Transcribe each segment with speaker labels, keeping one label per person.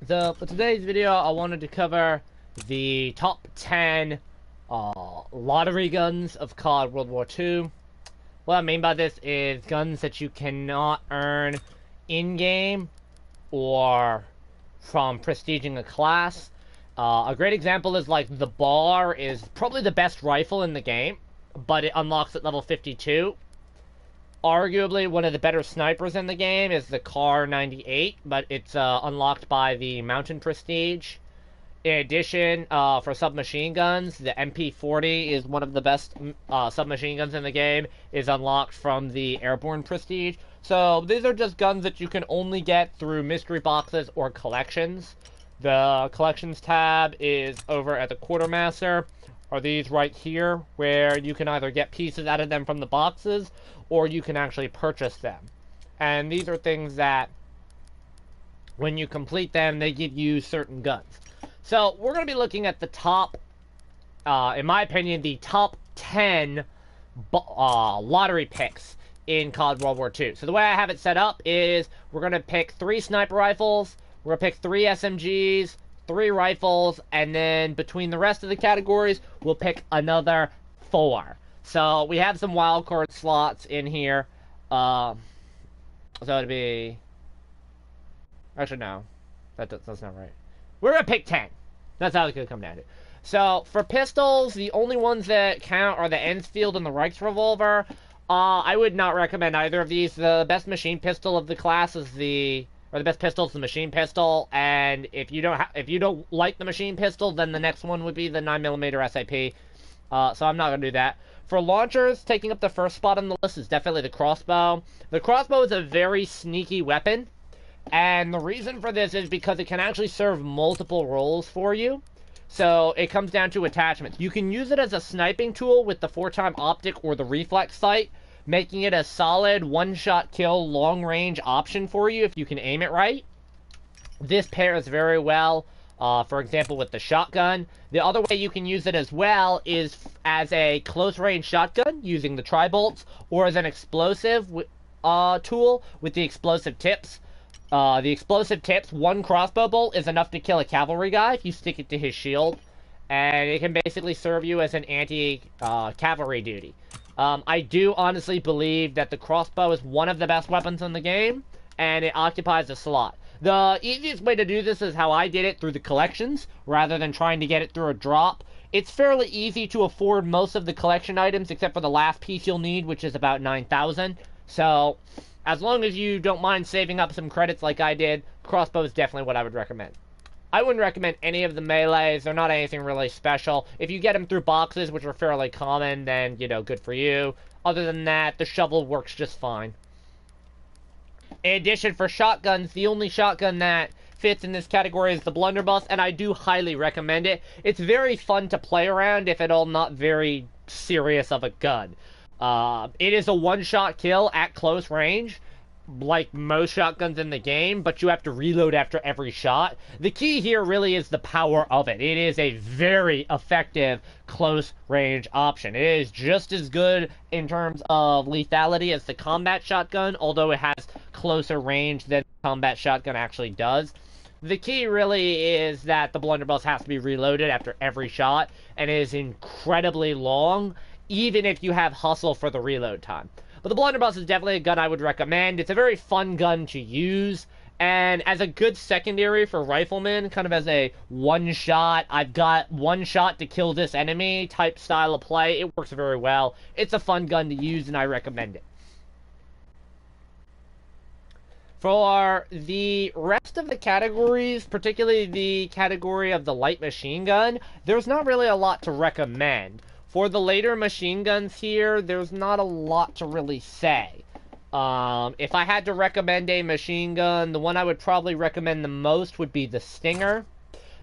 Speaker 1: So, for today's video, I wanted to cover the top 10 lottery guns of COD World War II. What I mean by this is guns that you cannot earn in-game or from prestiging a class. A great example is like the BAR is probably the best rifle in the game, but it unlocks at level 52. Arguably one of the better snipers in the game is the Kar 98, but it's unlocked by the Mountain Prestige. In addition, for submachine guns, the MP40 is one of the best submachine guns in the game, is unlocked from the Airborne Prestige. So these are just guns that you can only get through mystery boxes or collections. The collections tab is over at the Quartermaster. Are these right here, where you can either get pieces out of them from the boxes, or you can actually purchase them. And these are things that, when you complete them, they give you certain guns. So, we're going to be looking at the top, in my opinion, the top 10 lottery picks in COD World War II. So the way I have it set up is, we're going to pick 3 sniper rifles, we're going to pick 3 SMGs, 3 rifles, and then between the rest of the categories, we'll pick another 4. So we have some wildcard slots in here. So it'd be... Actually, no. That's not right. We're going to pick 10. That's how it's going to come down to. So, for pistols, the only ones that count are the Enfield and the Reichsrevolver. I would not recommend either of these. The best machine pistol of the class is the best pistol is the machine pistol, and if you don't like the machine pistol, then the next one would be the 9mm SAP. So I'm not going to do that. For launchers, taking up the first spot on the list is definitely the crossbow. The crossbow is a very sneaky weapon, and the reason for this is because it can actually serve multiple roles for you. So it comes down to attachments. You can use it as a sniping tool with the 4-time optic or the reflex sight, making it a solid one-shot kill long-range option for you if you can aim it right. This pairs very well, for example, with the shotgun. The other way you can use it as well is as a close-range shotgun using the tri-bolts, or as an explosive tool with the explosive tips. The explosive tips, 1 crossbow bolt is enough to kill a cavalry guy if you stick it to his shield, and it can basically serve you as an anti-cavalry duty. I do honestly believe that the crossbow is one of the best weapons in the game, and it occupies a slot. The easiest way to do this is how I did it, through the collections, rather than trying to get it through a drop. It's fairly easy to afford most of the collection items, except for the last piece you'll need, which is about 9,000. So, as long as you don't mind saving up some credits like I did, crossbow is definitely what I would recommend. I wouldn't recommend any of the melees. They're not anything really special. If you get them through boxes, which are fairly common, then, you know, good for you. Other than that, the shovel works just fine. In addition, for shotguns, the only shotgun that fits in this category is the blunderbuss, and I do highly recommend it. It's very fun to play around, if at all not very serious of a gun. It is a one-shot kill at close range, like most shotguns in the game, but you have to reload after every shot. The key here really is the power of it. It is a very effective close-range option. It is just as good in terms of lethality as the combat shotgun, although it has closer range than the combat shotgun actually does. The key really is that the blunderbuss has to be reloaded after every shot, and it is incredibly long, even if you have hustle for the reload time. But the blunderbuss is definitely a gun I would recommend. It's a very fun gun to use, and as a good secondary for riflemen, kind of as a one-shot, I've got one shot to kill this enemy type style of play, it works very well. It's a fun gun to use, and I recommend it. For the rest of the categories, particularly the category of the light machine gun, there's not really a lot to recommend. For the later machine guns here, there's not a lot to really say. If I had to recommend a machine gun, the one I would probably recommend the most would be the Stinger.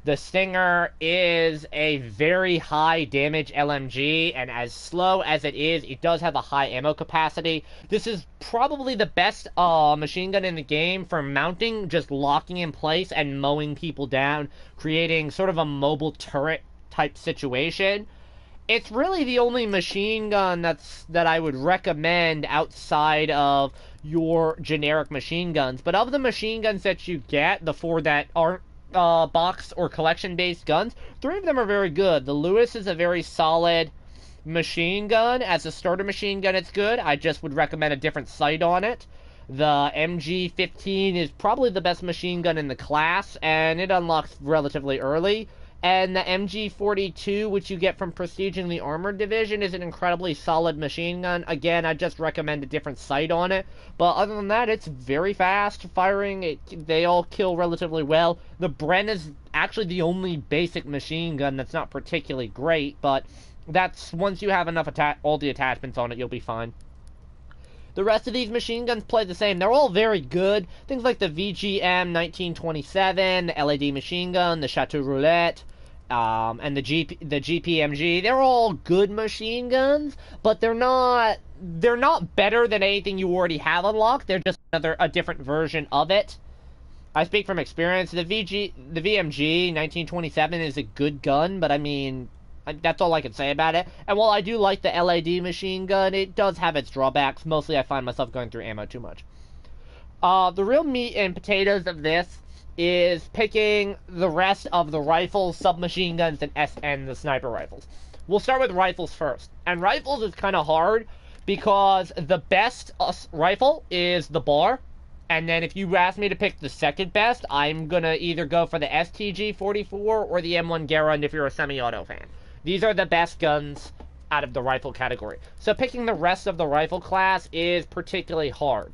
Speaker 1: The Stinger is a very high damage LMG, and as slow as it is, it does have a high ammo capacity. This is probably the best machine gun in the game for mounting, just locking in place and mowing people down, creating sort of a mobile turret type situation. It's really the only machine gun that I would recommend outside of your generic machine guns. But of the machine guns that you get, the 4 that aren't box or collection-based guns, 3 of them are very good. The Lewis is a very solid machine gun. As a starter machine gun, it's good. I just would recommend a different sight on it. The MG15 is probably the best machine gun in the class, and it unlocks relatively early. And the MG42, which you get from prestiging the Armored Division, is an incredibly solid machine gun. Again, I just recommend a different sight on it. But other than that, it's very fast firing. They all kill relatively well. The Bren is actually the only basic machine gun that's not particularly great, but that's once you have enough all the attachments on it, you'll be fine. The rest of these machine guns play the same. They're all very good. Things like the VGM 1927, the LAD machine gun, the Chateau Roulette, and the GPMG. They're all good machine guns, but they're not better than anything you already have unlocked. They're just a different version of it. I speak from experience. The VMG 1927 is a good gun, but I mean, that's all I can say about it. And while I do like the LAD machine gun, it does have its drawbacks. Mostly I find myself going through ammo too much. The real meat and potatoes of this is picking the rest of the rifles, submachine guns, and the sniper rifles. We'll start with rifles first. And rifles is kind of hard because the best rifle is the Bar. And then if you ask me to pick the second best, I'm going to either go for the STG-44 or the M1 Garand if you're a semi-auto fan. These are the best guns out of the rifle category. So picking the rest of the rifle class is particularly hard.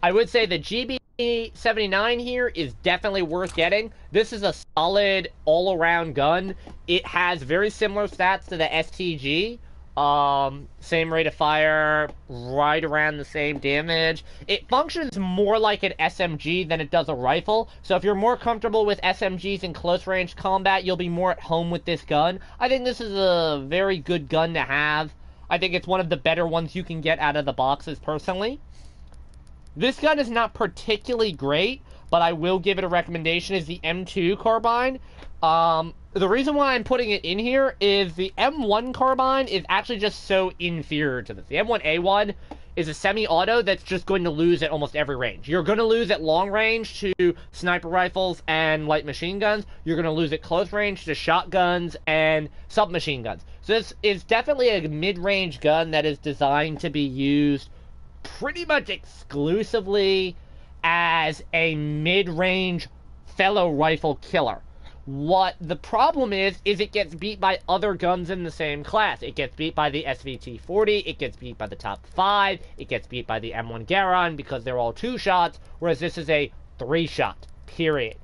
Speaker 1: I would say the GB79 here is definitely worth getting. This is a solid all-around gun. It has very similar stats to the STG. Same rate of fire, right around the same damage. It functions more like an SMG than it does a rifle, so if you're more comfortable with SMGs in close-range combat, you'll be more at home with this gun. I think this is a very good gun to have. I think it's one of the better ones you can get out of the boxes, personally. This gun is not particularly great, but I will give it a recommendation, is the M2 carbine. The reason why I'm putting it in here is the M1 carbine is actually just so inferior to this. The M1A1 is a semi-auto that's just going to lose at almost every range. You're going to lose at long range to sniper rifles and light machine guns. You're going to lose at close range to shotguns and submachine guns. So this is definitely a mid-range gun that is designed to be used pretty much exclusively as a mid-range fellow rifle killer. What the problem is it gets beat by other guns in the same class. It gets beat by the SVT-40, it gets beat by the Top 5, it gets beat by the M1 Garand because they're all 2 shots, whereas this is a 3 shot, period.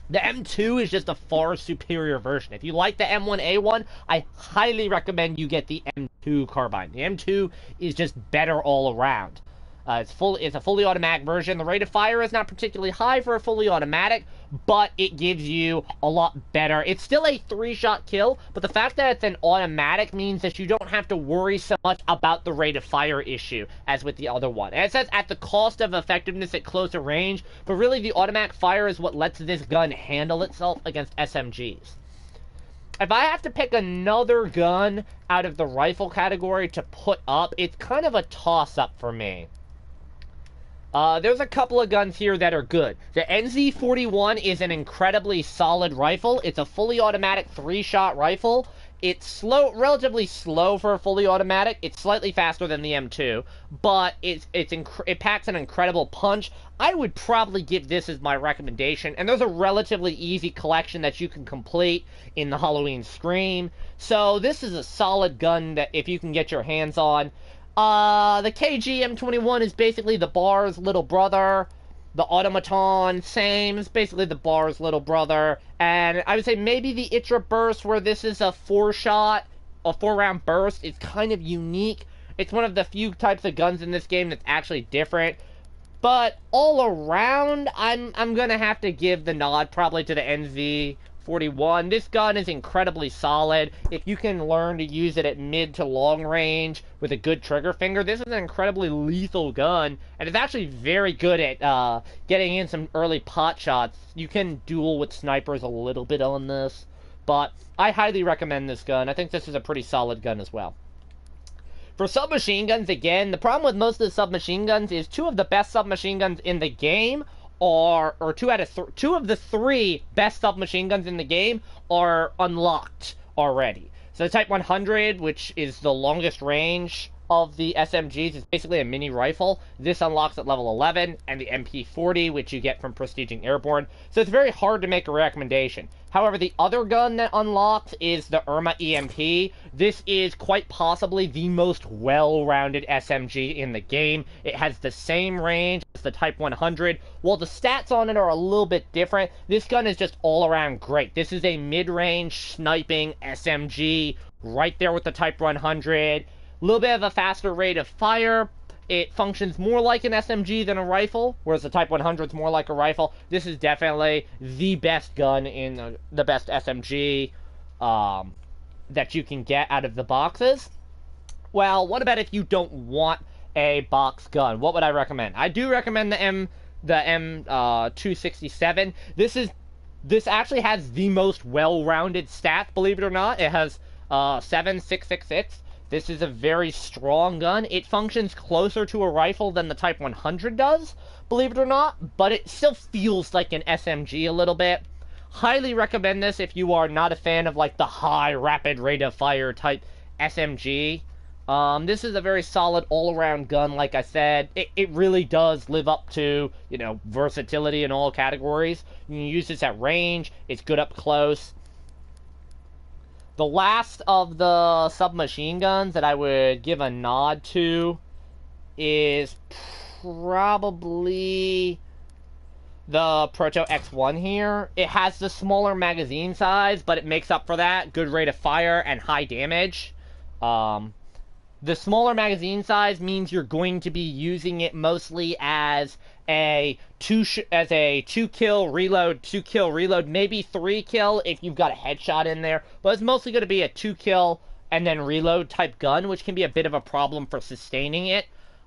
Speaker 1: The M2 is just a far superior version. If you like the M1A1, I highly recommend you get the M2 carbine. The M2 is just better all around. It's a fully automatic version. The rate of fire is not particularly high for a fully automatic, but it gives you a lot better. It's still a 3-shot kill, but the fact that it's an automatic means that you don't have to worry so much about the rate of fire issue as with the other one. And it says at the cost of effectiveness at closer range, but really the automatic fire is what lets this gun handle itself against SMGs. If I have to pick another gun out of the rifle category to put up, it's kind of a toss-up for me. There's a couple of guns here that are good. The NZ41 is an incredibly solid rifle. It's a fully automatic 3-shot rifle. It's relatively slow for a fully automatic. It's slightly faster than the M2, but it packs an incredible punch. I would probably give this as my recommendation, and there's a relatively easy collection that you can complete in the Halloween Scream. So this is a solid gun that if you can get your hands on. The KG M21 is basically the Bar's little brother. The Automaton, same. It's basically the Bar's little brother. And I would say maybe the Itra Burst, where this is a 4-round burst, is kind of unique. It's one of the few types of guns in this game that's actually different. But all around, I'm gonna have to give the nod probably to the NZ41. This gun is incredibly solid. If you can learn to use it at mid to long range with a good trigger finger, this is an incredibly lethal gun, and it's actually very good at getting in some early pot shots. You can duel with snipers a little bit on this, but I highly recommend this gun. I think this is a pretty solid gun as well. For submachine guns, again, the problem with most of the submachine guns is 2 of the best submachine guns in the game are, or two of the three best submachine guns in the game are unlocked already. So the Type 100, which is the longest range of the SMGs, is basically a mini rifle. This unlocks at level 11, and the MP40, which you get from prestiging Airborne. So it's very hard to make a recommendation. However, the other gun that unlocks is the Irma EMP. This is quite possibly the most well-rounded SMG in the game. It has the same range as the Type 100. While the stats on it are a little bit different, this gun is just all-around great. This is a mid-range sniping SMG, right there with the Type 100. A little bit of a faster rate of fire. It functions more like an SMG than a rifle, whereas the Type 100 is more like a rifle. This is definitely the best gun in the best SMG that you can get out of the boxes. Well, what about if you don't want a box gun? What would I recommend? I do recommend the M267. This actually has the most well-rounded stats, believe it or not. It has 7.666. This is a very strong gun. It functions closer to a rifle than the Type 100 does, believe it or not, but it still feels like an SMG a little bit. Highly recommend this if you are not a fan of like the high rapid rate of fire type SMG. This is a very solid all-around gun, like I said. It really does live up to, you know, versatility in all categories. You can use this at range. It's good up close. The last of the submachine guns that I would give a nod to is probably the Proto X1 here. It has the smaller magazine size, but it makes up for that. Good rate of fire and high damage. The smaller magazine size means you're going to be using it mostly as a two kill reload, maybe 3 kill if you've got a headshot in there, but it's mostly going to be a 2 kill and then reload type gun, which can be a bit of a problem for sustaining it.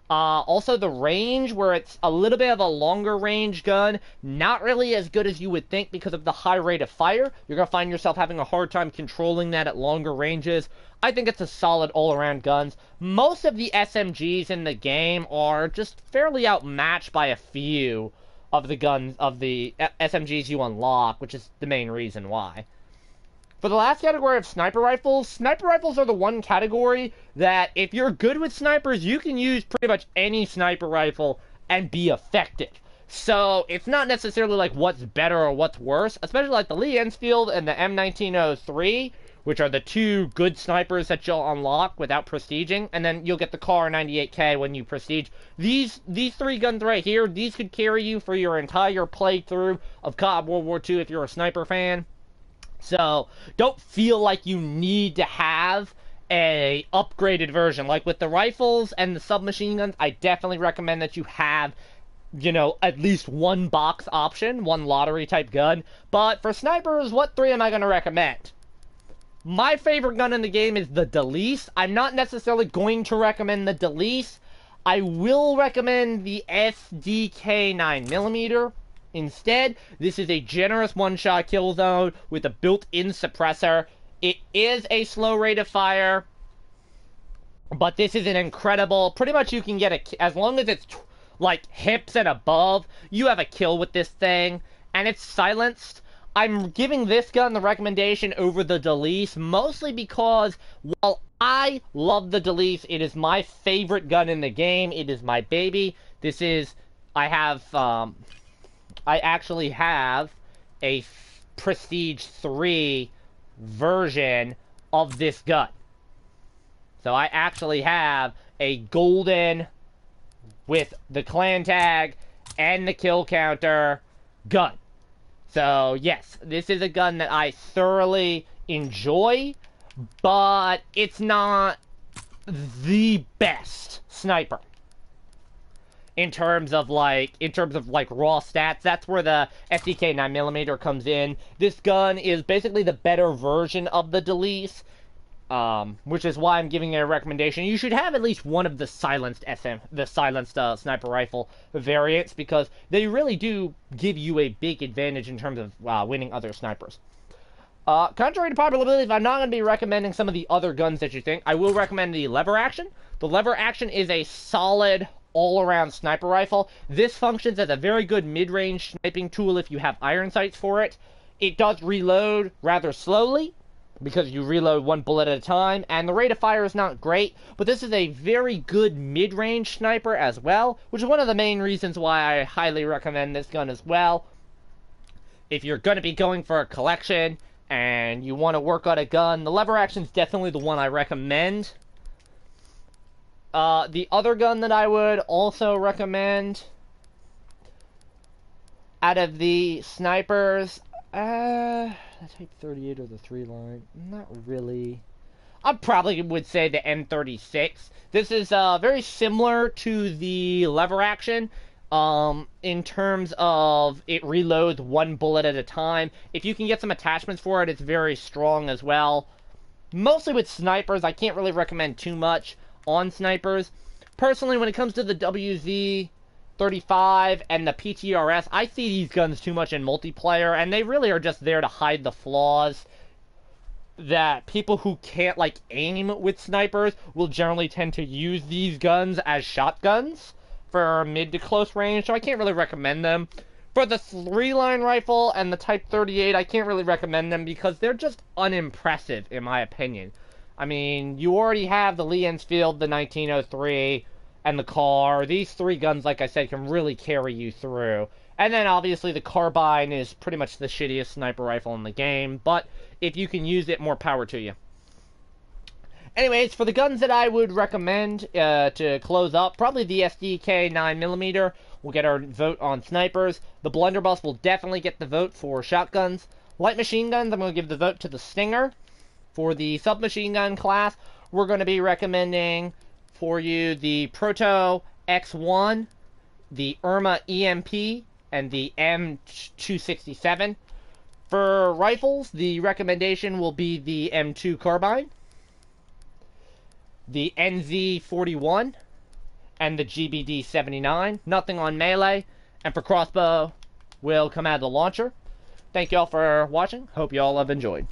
Speaker 1: Also the range, where it's a little bit of a longer range gun, not really as good as you would think because of the high rate of fire. You're going to find yourself having a hard time controlling that at longer ranges. I think it's a solid all-around gun. Most of the SMGs in the game are just fairly outmatched by a few of the guns, of the SMGs you unlock, which is the main reason why. For the last category of sniper rifles are the one category that if you're good with snipers, you can use pretty much any sniper rifle and be effective. So it's not necessarily like what's better or what's worse, especially like the Lee Enfield and the M1903, which are the two good snipers that you'll unlock without prestiging, and then you'll get the Kar 98K when you prestige. These three guns right here, these could carry you for your entire playthrough of COD World War II if you're a sniper fan. So, don't feel like you need to have a upgraded version. Like with the rifles and the submachine guns, I definitely recommend that you have, you know, at least one box option, one lottery type gun. But for snipers, what 3 am I going to recommend? My favorite gun in the game is the Delis. I'm not necessarily going to recommend the Delis. I will recommend the SDK 9mm. Instead, this is a generous one-shot kill zone with a built-in suppressor. It is a slow rate of fire, but this is an incredible... Pretty much you can get as long as it's, like, hips and above, you have a kill with this thing, and it's silenced. I'm giving this gun the recommendation over the Delis, mostly because while I love the Delis, it is my favorite gun in the game. It is my baby. This is... I actually have a Prestige 3 version of this gun. So I actually have a golden with the clan tag and the kill counter gun. So yes, this is a gun that I thoroughly enjoy, but it's not the best sniper. In terms of like raw stats, that's where the SDK 9mm comes in. This gun is basically the better version of the Delis, which is why I'm giving it a recommendation. You should have at least one of the silenced sniper rifle variants, because they really do give you a big advantage in terms of winning other snipers. Contrary to popular belief, I'm not going to be recommending some of the other guns that you think. I will recommend the lever action. The lever action is a solid all-around sniper rifle. This functions as a very good mid-range sniping tool if you have iron sights for it. It does reload rather slowly, because you reload one bullet at a time, and the rate of fire is not great, but this is a very good mid-range sniper as well, which is one of the main reasons why I highly recommend this gun as well. If you're going to be going for a collection, and you want to work on a gun, the lever action is definitely the one I recommend. The other gun that I would also recommend out of the snipers, the Type 38 or the 3-line, not really. I probably would say the M36. This is very similar to the lever action in terms of it reloads one bullet at a time. If you can get some attachments for it, it's very strong as well. Mostly with snipers, I can't really recommend too much on snipers. Personally, when it comes to the WZ-35 and the PTRS, I see these guns too much in multiplayer, and they really are just there to hide the flaws that people who can't, like, aim with snipers will generally tend to use these guns as shotguns for mid to close range, so I can't really recommend them. For the 3-line rifle and the Type 38, I can't really recommend them because they're just unimpressive, in my opinion. I mean, you already have the Lee Enfield, the 1903, and the CAR. These three guns, like I said, can really carry you through. And then, obviously, the carbine is pretty much the shittiest sniper rifle in the game, but if you can use it, more power to you. Anyways, for the guns that I would recommend to close up, probably the SDK 9mm will get our vote on snipers. The Blunderbuss will definitely get the vote for shotguns. Light machine guns, I'm going to give the vote to the Stinger. For the submachine gun class, we're going to be recommending for you the Proto X1, the Irma EMP, and the M267. For rifles, the recommendation will be the M2 carbine, the NZ41, and the GBD79. Nothing on melee. And for crossbow, will come out of the launcher. Thank you all for watching. Hope you all have enjoyed.